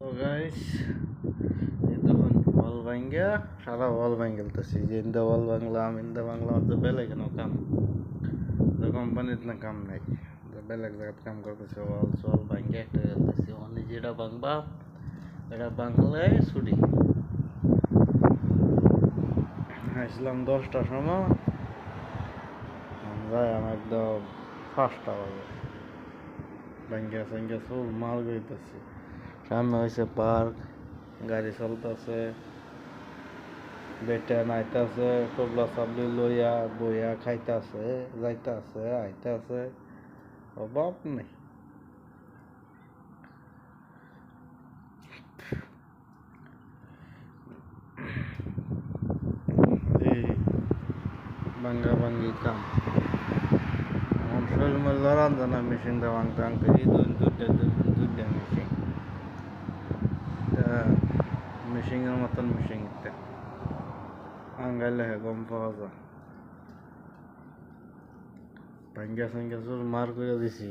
তো গাইস, এই তখন ওয়াল ভাঙ্গা সারা ওয়াল ভাঙ্গেলতেছি যে ইন্দা ওয়াল বাংলাম তো বেলেগ কেন কাম তো কোম্পানির না কাম নাই তো বেলেগ জায়গায় কাম করতেছে ওয়াল সোয়াল ভাঙ্গা একটা গেলতেছি মানে যেটা ভাঙবা এটা বাংলায় ছুটি আসলাম 10টার সময় যাই আমি একদম 5টা বাজে ভাঙ্গা সাঙ্গা সব মাল গইতেছি সামনে হয়েছে পার্ক গাড়ি চলতেছে বেটা নাইতাছে টোবলা সাবলি লইয়া বইয়া খাইতাছে যাইতাছে আইতাছে অভাব নেই এই ভাঙ্গা ভাঙ্গি কাম আমার শরীর মধ্যে লড়ান জানা মেশিনটা ভাঙতে ভাঙতে এই দুইটা মেশিন মেশিনের মতন মেশিনটা আঙ্গাইলে গম পাওয়া যায় ভাঙ্গা সাঙ্গা মার করে দিছি